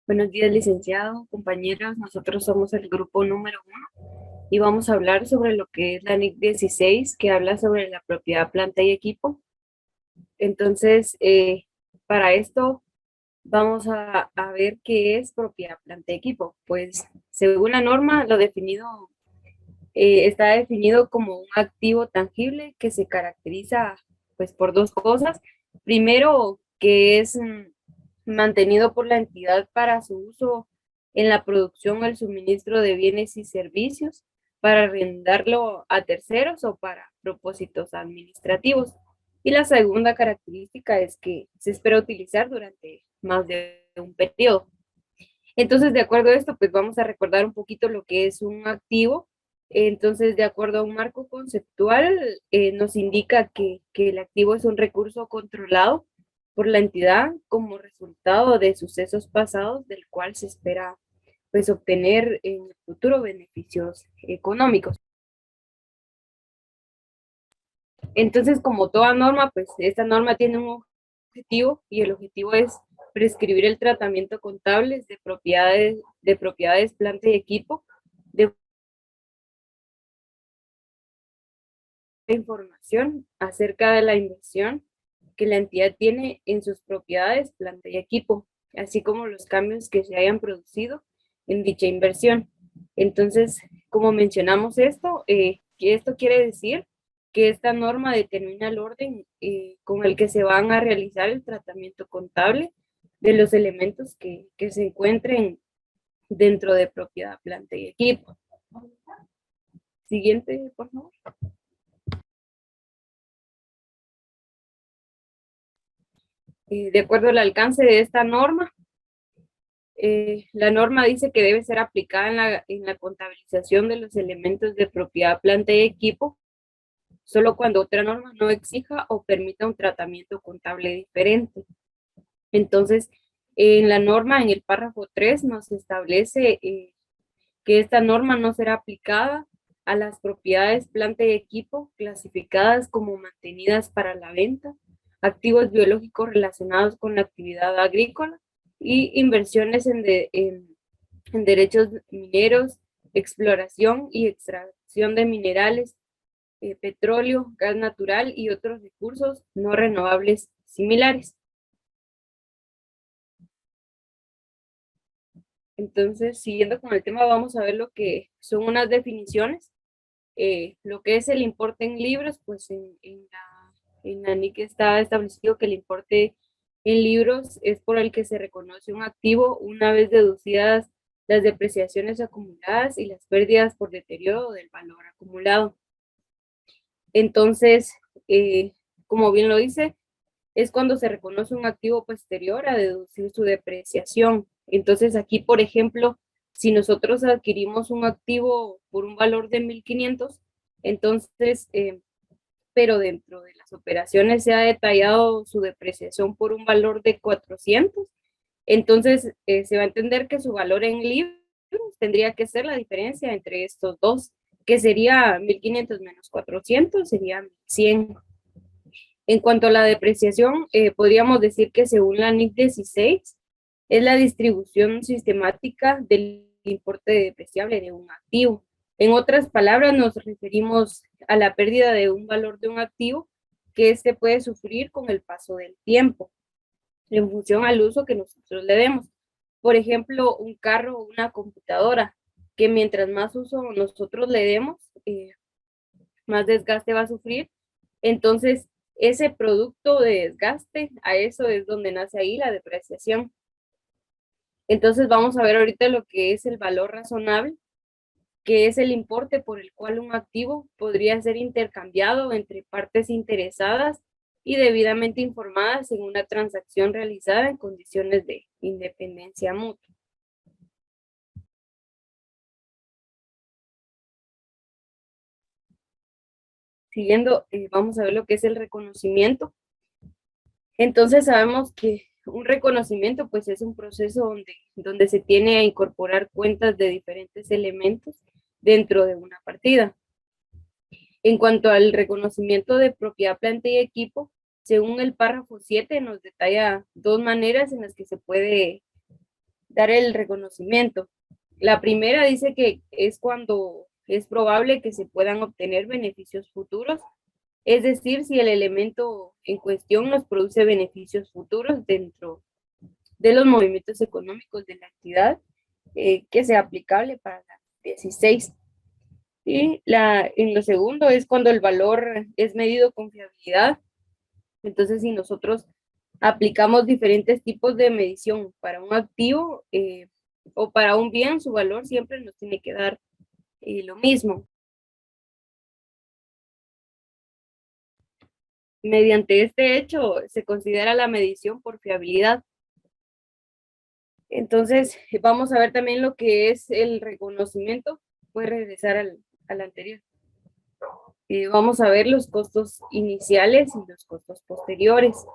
Buenos días, licenciado, compañeros. Nosotros somos el grupo número 1 y vamos a hablar sobre lo que es la NIC 16, que habla sobre la propiedad, planta y equipo. Entonces, para esto vamos a ver qué es propiedad, planta y equipo. Pues, según la norma, está definido como un activo tangible que se caracteriza pues por dos cosas. Primero, que es mantenido por la entidad para su uso en la producción o el suministro de bienes y servicios, para arrendarlo a terceros o para propósitos administrativos. Y la segunda característica es que se espera utilizar durante más de un periodo. Entonces, de acuerdo a esto, pues vamos a recordar un poquito lo que es un activo. Entonces, de acuerdo a un marco conceptual, nos indica que el activo es un recurso controlado por la entidad como resultado de sucesos pasados del cual se espera pues obtener en el futuro beneficios económicos. Entonces, como toda norma, pues esta norma tiene un objetivo y el objetivo es prescribir el tratamiento contable de propiedades, planta y equipo, de información acerca de la inversión que la entidad tiene en sus propiedades, planta y equipo, así como los cambios que se hayan producido en dicha inversión. Entonces, como mencionamos que esto quiere decir que esta norma determina el orden con el que se van a realizar el tratamiento contable de los elementos que se encuentren dentro de propiedad, planta y equipo. Siguiente, por favor. De acuerdo al alcance de esta norma, la norma dice que debe ser aplicada en la contabilización de los elementos de propiedad, planta y equipo, solo cuando otra norma no exija o permita un tratamiento contable diferente. Entonces, en la norma, en el párrafo 3, nos establece que esta norma no será aplicada a las propiedades, planta y equipo clasificadas como mantenidas para la venta, activos biológicos relacionados con la actividad agrícola y inversiones en derechos mineros, exploración y extracción de minerales, petróleo, gas natural y otros recursos no renovables similares. Entonces, siguiendo con el tema, vamos a ver lo que son unas definiciones. Lo que es el importe en libros, pues en la NIC está establecido que el importe en libros es por el que se reconoce un activo una vez deducidas las depreciaciones acumuladas y las pérdidas por deterioro del valor acumulado. Entonces, como bien lo dice, es cuando se reconoce un activo posterior a deducir su depreciación. Entonces, aquí, por ejemplo, si nosotros adquirimos un activo por un valor de 1.500, entonces, pero dentro de las operaciones se ha detallado su depreciación por un valor de 400, entonces se va a entender que su valor en libros tendría que ser la diferencia entre estos dos, que sería 1.500 menos 400, sería 1.100. En cuanto a la depreciación, podríamos decir que según la NIC 16, es la distribución sistemática del importe depreciable de un activo. En otras palabras, nos referimos a la pérdida de un valor de un activo que éste puede sufrir con el paso del tiempo, en función al uso que nosotros le demos. Por ejemplo, un carro o una computadora, que mientras más uso nosotros le demos, más desgaste va a sufrir. Entonces, ese producto de desgaste, a eso es donde nace ahí la depreciación. Entonces, vamos a ver ahorita lo que es el valor razonable, que es el importe por el cual un activo podría ser intercambiado entre partes interesadas y debidamente informadas en una transacción realizada en condiciones de independencia mutua. Siguiendo, vamos a ver lo que es el reconocimiento. Entonces sabemos que un reconocimiento pues es un proceso donde se tiene a incorporar cuentas de diferentes elementos dentro de una partida. En cuanto al reconocimiento de propiedad, planta y equipo, según el párrafo 7 nos detalla dos maneras en las que se puede dar el reconocimiento. La primera dice que es cuando es probable que se puedan obtener beneficios futuros, es decir, si el elemento en cuestión nos produce beneficios futuros dentro de los movimientos económicos de la entidad, que sea aplicable para la 16. Y en lo segundo es cuando el valor es medido con fiabilidad. Entonces, si nosotros aplicamos diferentes tipos de medición para un activo o para un bien, su valor siempre nos tiene que dar lo mismo. Mediante este hecho se considera la medición por fiabilidad. Entonces, vamos a ver también lo que es el reconocimiento. Voy a regresar al anterior. Vamos a ver los costos iniciales y los costos posteriores.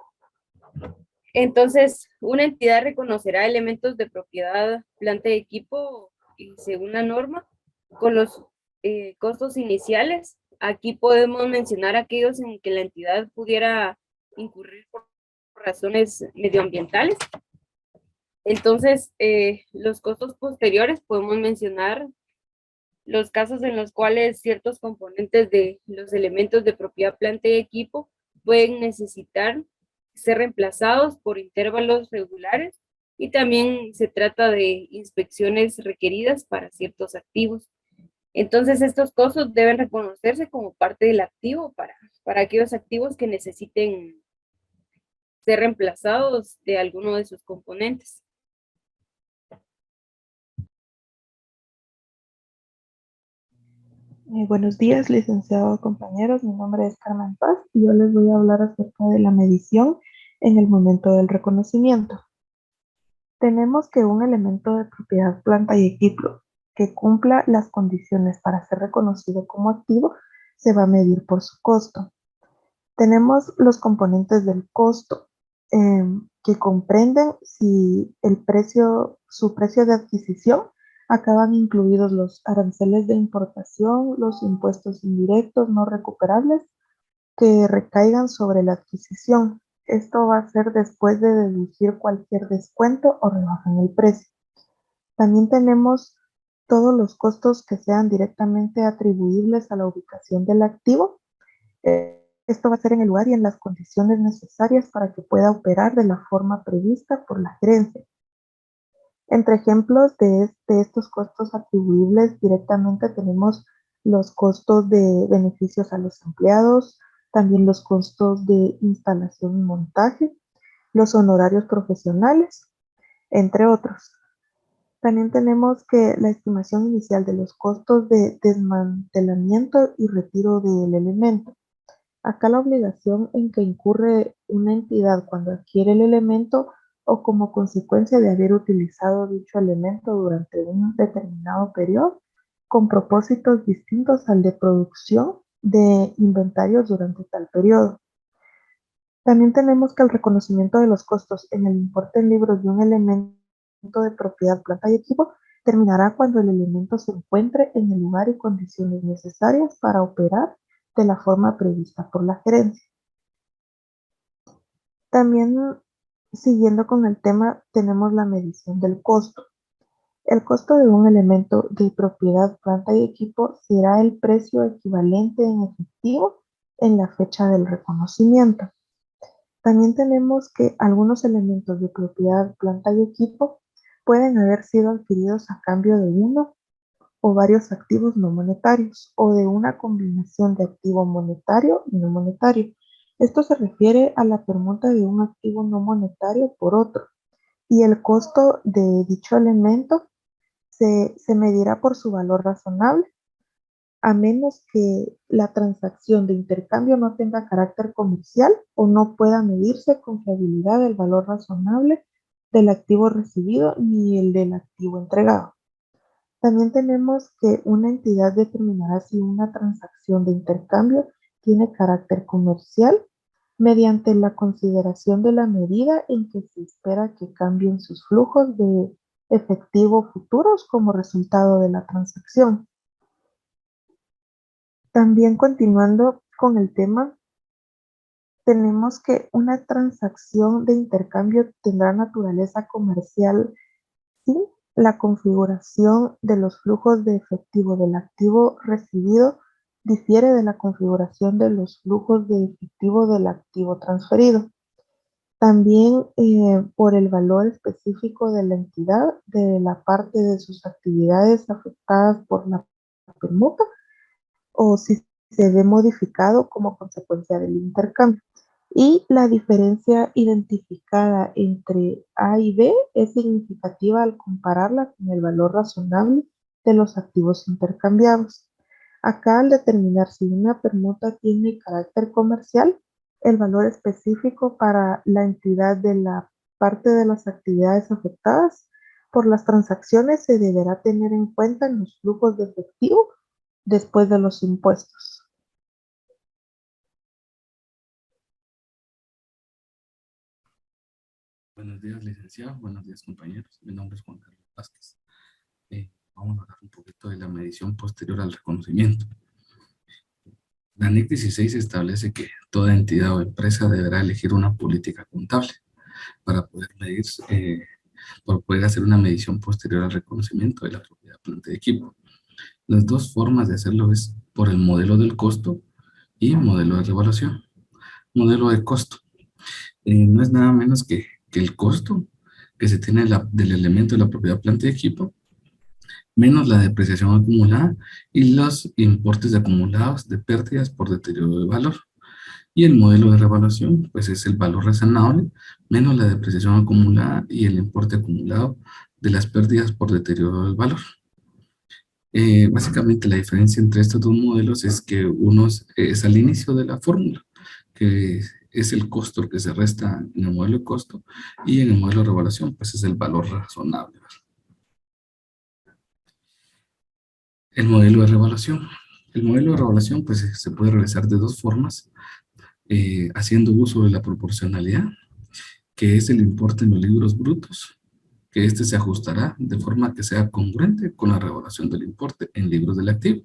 Entonces, una entidad reconocerá elementos de propiedad, planta y equipo, y según la norma, con los costos iniciales. Aquí podemos mencionar aquellos en que la entidad pudiera incurrir por razones medioambientales. Entonces, los costos posteriores podemos mencionar los casos en los cuales ciertos componentes de los elementos de propiedad, planta y equipo pueden necesitar ser reemplazados por intervalos regulares, y también se trata de inspecciones requeridas para ciertos activos. Entonces, estos costos deben reconocerse como parte del activo para aquellos activos que necesiten ser reemplazados de alguno de sus componentes. Buenos días, licenciado, compañeros. Mi nombre es Carmen Paz y yo les voy a hablar acerca de la medición en el momento del reconocimiento. Tenemos que un elemento de propiedad, planta y equipo que cumpla las condiciones para ser reconocido como activo se va a medir por su costo. Tenemos los componentes del costo que comprenden si su precio de adquisición acaban incluidos los aranceles de importación, los impuestos indirectos no recuperables que recaigan sobre la adquisición. Esto va a ser después de deducir cualquier descuento o rebaja en el precio. También tenemos todos los costos que sean directamente atribuibles a la ubicación del activo. Esto va a ser en el lugar y en las condiciones necesarias para que pueda operar de la forma prevista por la gerencia. Entre ejemplos de estos costos atribuibles directamente tenemos los costos de beneficios a los empleados, también los costos de instalación y montaje, los honorarios profesionales, entre otros. También tenemos que la estimación inicial de los costos de desmantelamiento y retiro del elemento. Acá la obligación en que incurre una entidad cuando adquiere el elemento o como consecuencia de haber utilizado dicho elemento durante un determinado periodo con propósitos distintos al de producción de inventarios durante tal periodo. También tenemos que el reconocimiento de los costos en el importe en libros de un elemento de propiedad, planta y equipo terminará cuando el elemento se encuentre en el lugar y condiciones necesarias para operar de la forma prevista por la gerencia. También, siguiendo con el tema, tenemos la medición del costo. El costo de un elemento de propiedad, planta y equipo será el precio equivalente en efectivo en la fecha del reconocimiento. También tenemos que algunos elementos de propiedad, planta y equipo pueden haber sido adquiridos a cambio de uno o varios activos no monetarios o de una combinación de activo monetario y no monetario. Esto se refiere a la permuta de un activo no monetario por otro, y el costo de dicho elemento se medirá por su valor razonable, a menos que la transacción de intercambio no tenga carácter comercial o no pueda medirse con fiabilidad el valor razonable del activo recibido ni el del activo entregado. También tenemos que una entidad determinará si una transacción de intercambio tiene carácter comercial mediante la consideración de la medida en que se espera que cambien sus flujos de efectivo futuros como resultado de la transacción. También continuando con el tema, tenemos que una transacción de intercambio tendrá naturaleza comercial así, la configuración de los flujos de efectivo del activo recibido difiere de la configuración de los flujos de efectivo del activo transferido. También por el valor específico de la entidad, de la parte de sus actividades afectadas por la permuta, o si se ve modificado como consecuencia del intercambio. Y la diferencia identificada entre A y B es significativa al compararla con el valor razonable de los activos intercambiados. Acá, al determinar si una permuta tiene carácter comercial, el valor específico para la entidad de la parte de las actividades afectadas por las transacciones se deberá tener en cuenta en los flujos de efectivo después de los impuestos. Buenos días, licenciado. Buenos días, compañeros. Mi nombre es Juan Carlos Vázquez. Vamos a hablar un poquito de la medición posterior al reconocimiento. La NIC 16 establece que toda entidad o empresa deberá elegir una política contable para poder medir, para poder hacer una medición posterior al reconocimiento de la propiedad, planta y equipo. Las dos formas de hacerlo es por el modelo del costo y modelo de revaluación. Modelo de costo. No es nada menos que el costo que se tiene del elemento de la propiedad, planta y equipo, menos la depreciación acumulada y los importes acumulados de pérdidas por deterioro de valor. Y el modelo de revaluación, pues es el valor razonable, menos la depreciación acumulada y el importe acumulado de las pérdidas por deterioro del valor. Básicamente la diferencia entre estos dos modelos es que uno es al inicio de la fórmula, que es el costo que se resta en el modelo de costo, y en el modelo de revaluación pues es el valor razonable. El modelo de revaluación. El modelo de revaluación pues se puede realizar de dos formas, haciendo uso de la proporcionalidad, que es el importe en los libros brutos, que este se ajustará de forma que sea congruente con la revaluación del importe en libros del activo.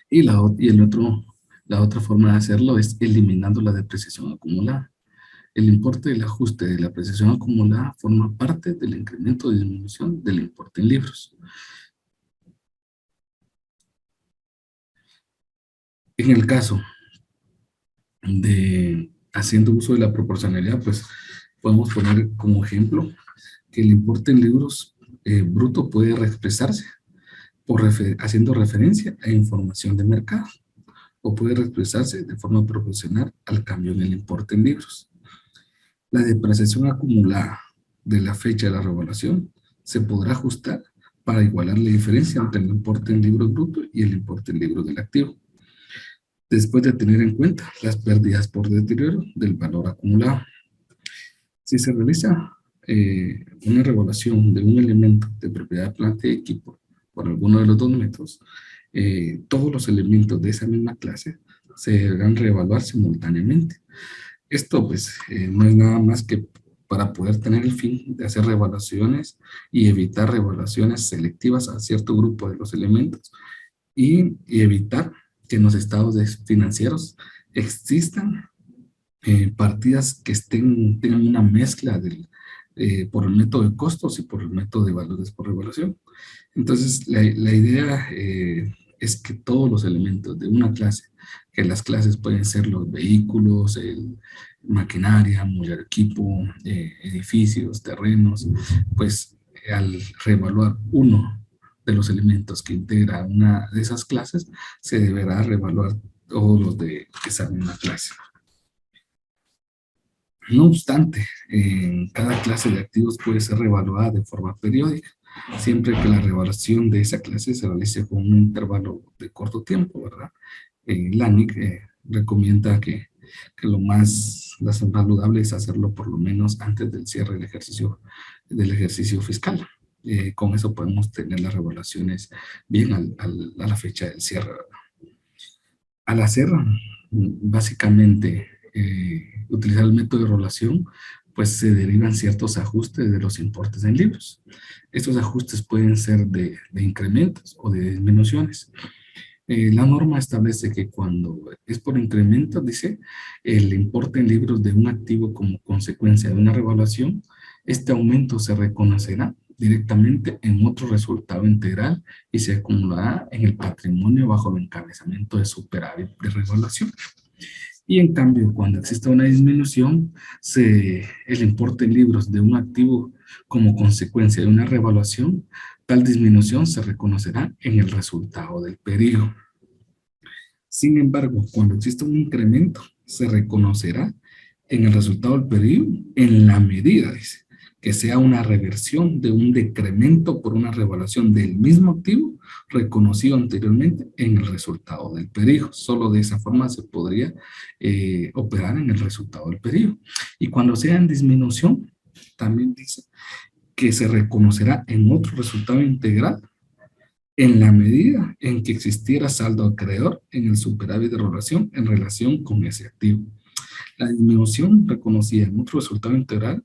Y la otra forma de hacerlo es eliminando la depreciación acumulada. El importe del ajuste de la depreciación acumulada forma parte del incremento o disminución del importe en libros. En el caso de haciendo uso de la proporcionalidad, pues podemos poner como ejemplo que el importe en libros bruto puede reexpresarse haciendo referencia a información de mercado, o puede reexpresarse de forma proporcional al cambio en el importe en libros. La depreciación acumulada de la fecha de la revaluación se podrá ajustar para igualar la diferencia entre el importe en libros brutos y el importe en libros del activo, después de tener en cuenta las pérdidas por deterioro del valor acumulado. Si se realiza una revaluación de un elemento de propiedad, planta y equipo por alguno de los dos métodos, todos los elementos de esa misma clase se deberán reevaluar simultáneamente. Esto pues no es nada más que para poder tener el fin de hacer reevaluaciones y evitar reevaluaciones selectivas a cierto grupo de los elementos y evitar que en los estados financieros existan partidas que tengan una mezcla por el método de costos y por el método de valores por revaluación. Entonces, la idea es que todos los elementos de una clase, que las clases pueden ser los vehículos, maquinaria, mobiliario, equipo, edificios, terrenos, pues al reevaluar uno de los elementos que integra una de esas clases, se deberá reevaluar todos los de esa misma clase. No obstante, cada clase de activos puede ser reevaluada de forma periódica, siempre que la reevaluación de esa clase se realice con un intervalo de corto tiempo, ¿verdad? La NIC recomienda que lo más saludable es hacerlo por lo menos antes del cierre del ejercicio fiscal. Con eso podemos tener las revaluaciones bien a la fecha del cierre, ¿verdad? Al hacer básicamente utilizar el método de revaluación, pues se derivan ciertos ajustes de los importes en libros. Estos ajustes pueden ser de incrementos o de disminuciones. La norma establece que cuando es por incremento, dice, el importe en libros de un activo como consecuencia de una revaluación, este aumento se reconocerá directamente en otro resultado integral y se acumulará en el patrimonio bajo el encabezamiento de superávit de revaluación. Y en cambio, cuando exista una disminución, el importe en libros de un activo como consecuencia de una revaluación, tal disminución se reconocerá en el resultado del periodo. Sin embargo, cuando exista un incremento, se reconocerá en el resultado del periodo en la medida, dice, que sea una reversión de un decremento por una revaluación del mismo activo reconocido anteriormente en el resultado del periodo. Solo de esa forma se podría operar en el resultado del periodo. Y cuando sea en disminución, también dice que se reconocerá en otro resultado integral en la medida en que existiera saldo acreedor en el superávit de relación en relación con ese activo. La disminución reconocida en otro resultado integral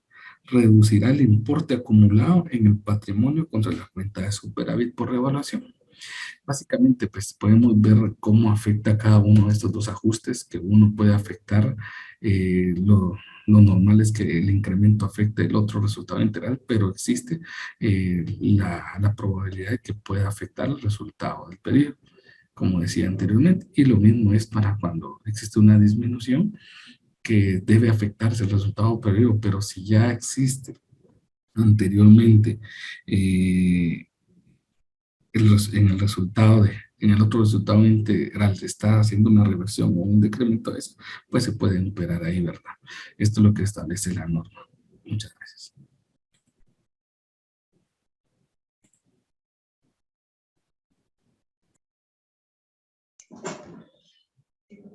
reducirá el importe acumulado en el patrimonio contra la cuenta de superávit por revaluación. Básicamente, pues podemos ver cómo afecta cada uno de estos dos ajustes, que uno puede afectar lo normal es que el incremento afecte el otro resultado integral, pero existe la probabilidad de que pueda afectar el resultado del periodo, como decía anteriormente, y lo mismo es para cuando existe una disminución que debe afectarse el resultado del periodo, pero si ya existe anteriormente en el resultado en el otro resultado integral se está haciendo una reversión o un decremento de eso, pues se pueden operar ahí, ¿verdad? Esto es lo que establece la norma. Muchas gracias.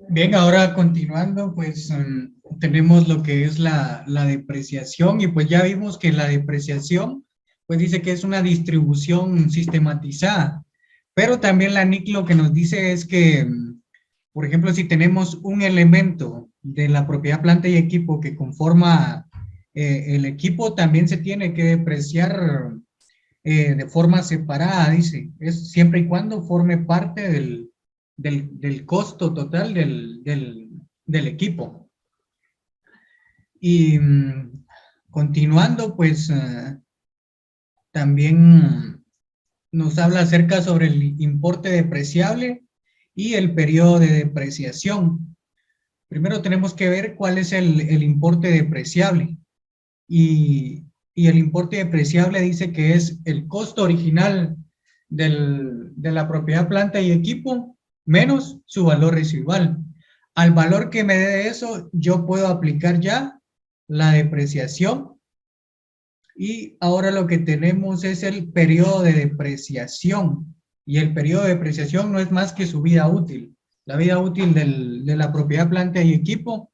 Bien, ahora continuando, pues tenemos lo que es la depreciación y pues ya vimos que la depreciación, pues dice que es una distribución sistematizada, pero también la NIC lo que nos dice es que, por ejemplo, si tenemos un elemento de la propiedad planta y equipo que conforma el equipo, también se tiene que depreciar de forma separada, dice, es siempre y cuando forme parte del costo total del equipo. Y continuando, pues también nos habla acerca sobre el importe depreciable y el periodo de depreciación. Primero tenemos que ver cuál es el importe depreciable. Y el importe depreciable dice que es el costo original de la propiedad planta y equipo menos su valor residual. Al valor que me dé eso, yo puedo aplicar ya la depreciación. Y ahora lo que tenemos es el periodo de depreciación. Y el periodo de depreciación no es más que su vida útil. La vida útil de la propiedad planta y equipo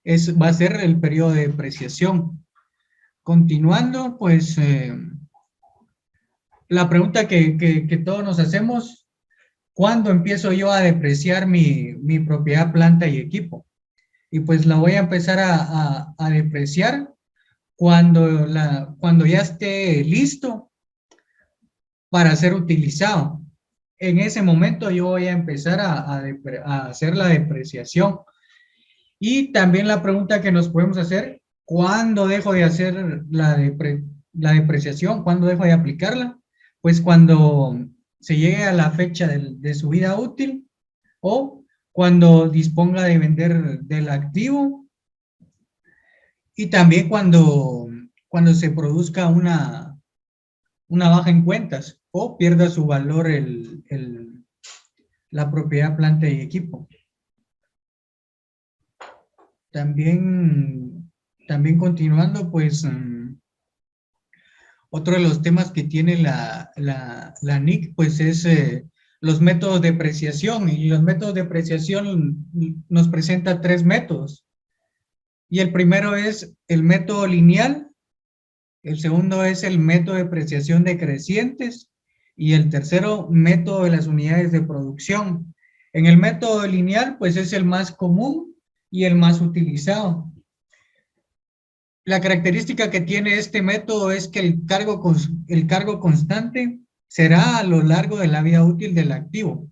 va a ser el periodo de depreciación. Continuando, pues la pregunta que todos nos hacemos, ¿cuándo empiezo yo a depreciar mi propiedad, planta y equipo? Y pues la voy a empezar a depreciar cuando ya esté listo para ser utilizado. En ese momento yo voy a empezar a hacer la depreciación. Y también la pregunta que nos podemos hacer, ¿cuándo dejo de hacer la depreciación? ¿Cuándo dejo de aplicarla? Pues cuando se llegue a la fecha de su vida útil o cuando disponga de vender del activo y también cuando se produzca una baja en cuentas o pierda su valor la propiedad, planta y equipo. También continuando, pues otro de los temas que tiene la NIC, pues es los métodos de depreciación. Y los métodos de depreciación nos presenta tres métodos. Y el primero es el método lineal, el segundo es el método de depreciación decrecientes y el tercero, método de las unidades de producción. En el método lineal, pues es el más común y el más utilizado. La característica que tiene este método es que el cargo constante será a lo largo de la vida útil del activo.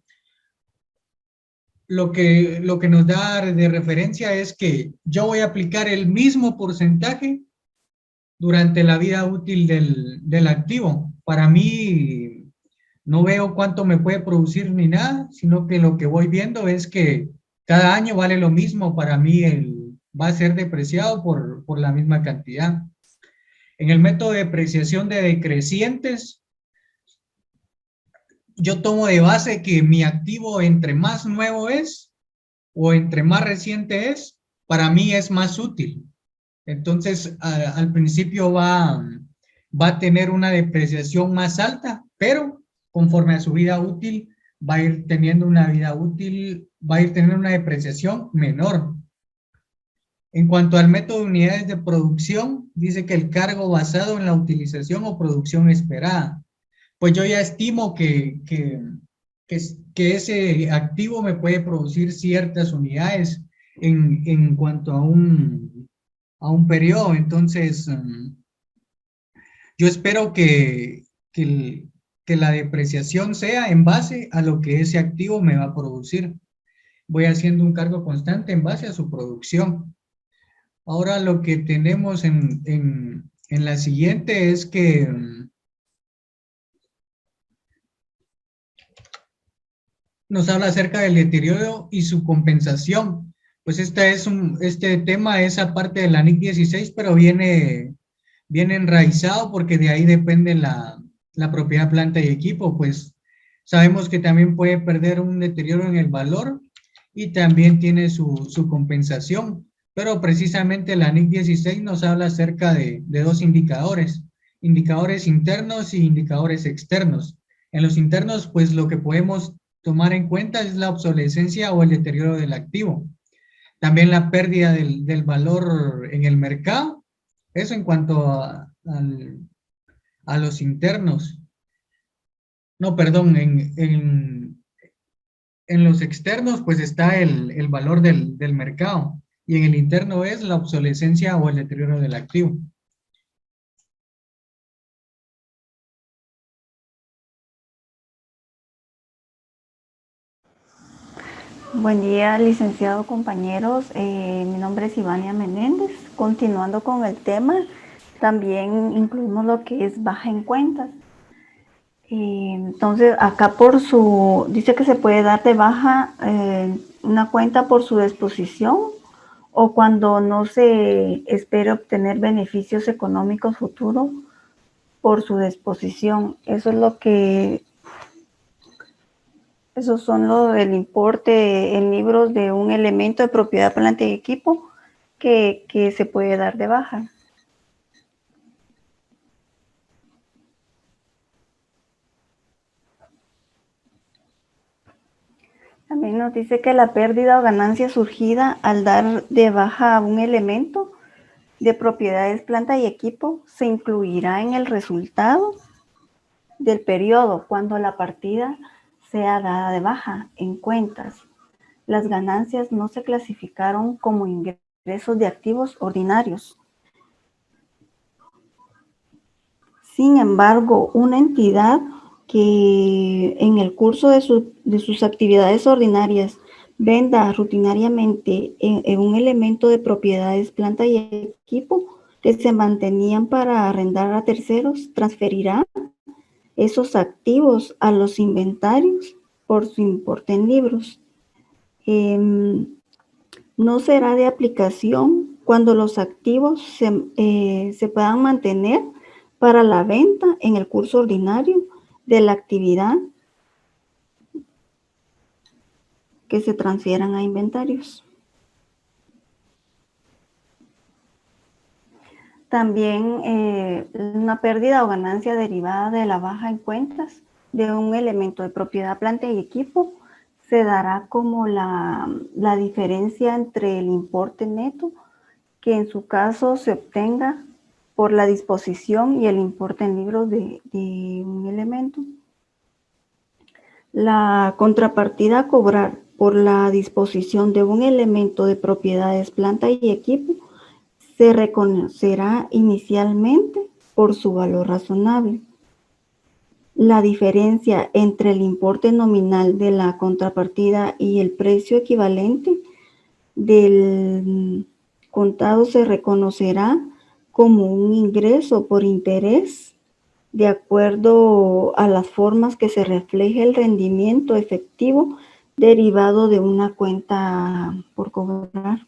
Lo que nos da de referencia es que yo voy a aplicar el mismo porcentaje durante la vida útil del activo. Para mí, no veo cuánto me puede producir ni nada, sino que lo que voy viendo es que cada año vale lo mismo. Para mí va a ser depreciado por la misma cantidad. En el método de depreciación de decrecientes, yo tomo de base que mi activo entre más nuevo es o entre más reciente es, para mí es más útil. Entonces, al principio va a tener una depreciación más alta, pero conforme a su vida útil, va a ir teniendo una vida útil, va a ir teniendo una depreciación menor. En cuanto al método de unidades de producción, dice que el cargo basado en la utilización o producción esperada. Pues yo ya estimo que ese activo me puede producir ciertas unidades en cuanto a un periodo. Entonces, yo espero que la depreciación sea en base a lo que ese activo me va a producir. Voy haciendo un cargo constante en base a su producción. Ahora lo que tenemos en la siguiente es que nos habla acerca del deterioro y su compensación. Pues este tema es aparte de la NIC 16, pero viene enraizado porque de ahí depende la propiedad, planta y equipo. Pues sabemos que también puede perder un deterioro en el valor y también tiene su compensación. Pero precisamente la NIC 16 nos habla acerca de dos indicadores, indicadores internos y indicadores externos. En los internos, pues lo que podemos tomar en cuenta es la obsolescencia o el deterioro del activo. También la pérdida del valor en el mercado. Eso en cuanto a los internos. No, perdón, en los externos pues está el valor del mercado y en el interno es la obsolescencia o el deterioro del activo. Buen día, licenciado, compañeros. Mi nombre es Ivania Menéndez. Continuando con el tema, también incluimos lo que es baja en cuentas. Entonces, acá dice que se puede dar de baja una cuenta por su disposición o cuando no se espera obtener beneficios económicos futuros por su disposición. Esos son el importe en libros de un elemento de propiedad, planta y equipo que se puede dar de baja. También nos dice que la pérdida o ganancia surgida al dar de baja un elemento de propiedades, planta y equipo se incluirá en el resultado del periodo cuando la partida sea dada de baja en cuentas. Las ganancias no se clasificaron como ingresos de activos ordinarios. Sin embargo, una entidad que en el curso de sus actividades ordinarias venda rutinariamente en un elemento de propiedades, planta y equipo que se mantenían para arrendar a terceros, transferirá esos activos a los inventarios por su importe en libros. No será de aplicación cuando los activos se puedan mantener para la venta en el curso ordinario de la actividad que se transfieran a inventarios. También una pérdida o ganancia derivada de la baja en cuentas de un elemento de propiedad, planta y equipo se dará como la diferencia entre el importe neto que en su caso se obtenga por la disposición y el importe en libros de un elemento. La contrapartida a cobrar por la disposición de un elemento de propiedades, planta y equipo se reconocerá inicialmente por su valor razonable. La diferencia entre el importe nominal de la contrapartida y el precio equivalente del contado se reconocerá como un ingreso por interés de acuerdo a las formas que se refleje el rendimiento efectivo derivado de una cuenta por cobrar.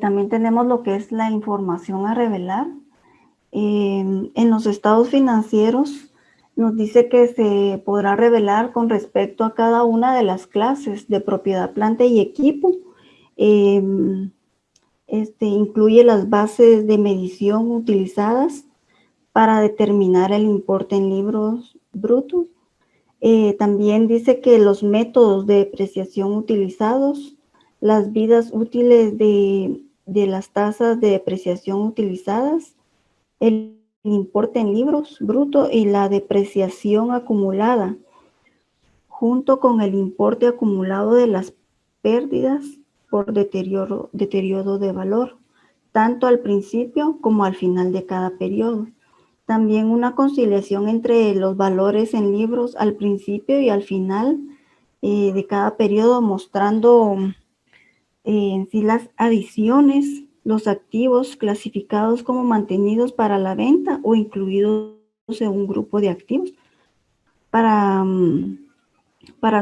También tenemos lo que es la información a revelar. En los estados financieros nos dice que se podrá revelar con respecto a cada una de las clases de propiedad, planta y equipo. Incluye las bases de medición utilizadas para determinar el importe en libros brutos. También dice que los métodos de depreciación utilizados, las vidas útiles de las tasas de depreciación utilizadas, el importe en libros bruto y la depreciación acumulada, junto con el importe acumulado de las pérdidas por deterioro de valor, tanto al principio como al final de cada periodo. También una conciliación entre los valores en libros al principio y al final de cada periodo, mostrando en sí las adiciones, los activos clasificados como mantenidos para la venta o incluidos en un grupo de activos para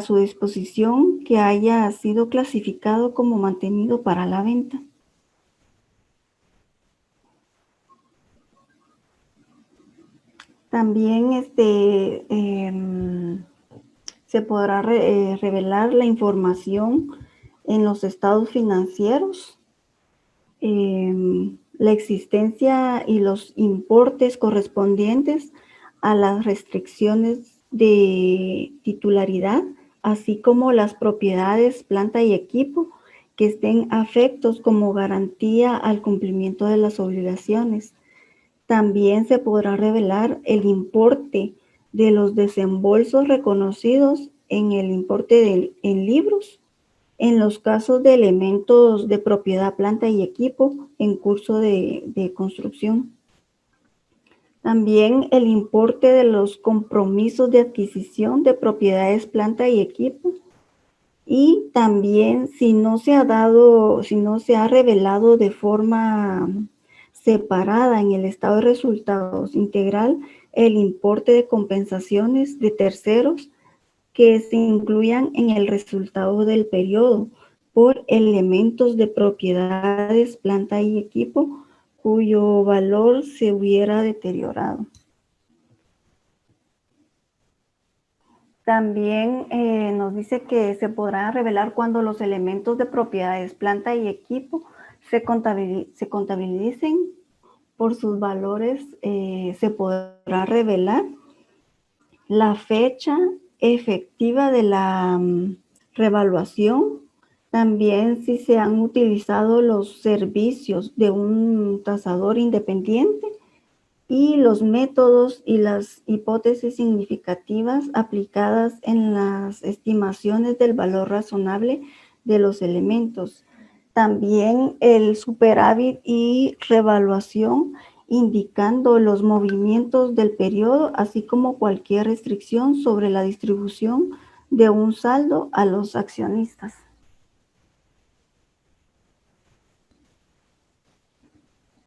su disposición que haya sido clasificado como mantenido para la venta. También se podrá revelar la información en los estados financieros, la existencia y los importes correspondientes a las restricciones de titularidad, así como las propiedades, planta y equipo que estén afectos como garantía al cumplimiento de las obligaciones. También se podrá revelar el importe de los desembolsos reconocidos en el importe en libros, en los casos de elementos de propiedad, planta y equipo en curso de construcción. También el importe de los compromisos de adquisición de propiedades, planta y equipo. Y también si no se ha revelado de forma separada en el estado de resultados integral el importe de compensaciones de terceros que se incluyan en el resultado del periodo por elementos de propiedades, planta y equipo cuyo valor se hubiera deteriorado. También nos dice que se podrá revelar cuando los elementos de propiedades, planta y equipo se contabilicen por sus valores. Se podrá revelar la fecha efectiva de la revaluación. También si se han utilizado los servicios de un tasador independiente y los métodos y las hipótesis significativas aplicadas en las estimaciones del valor razonable de los elementos. También el superávit y revaluación, indicando los movimientos del periodo, así como cualquier restricción sobre la distribución de un saldo a los accionistas.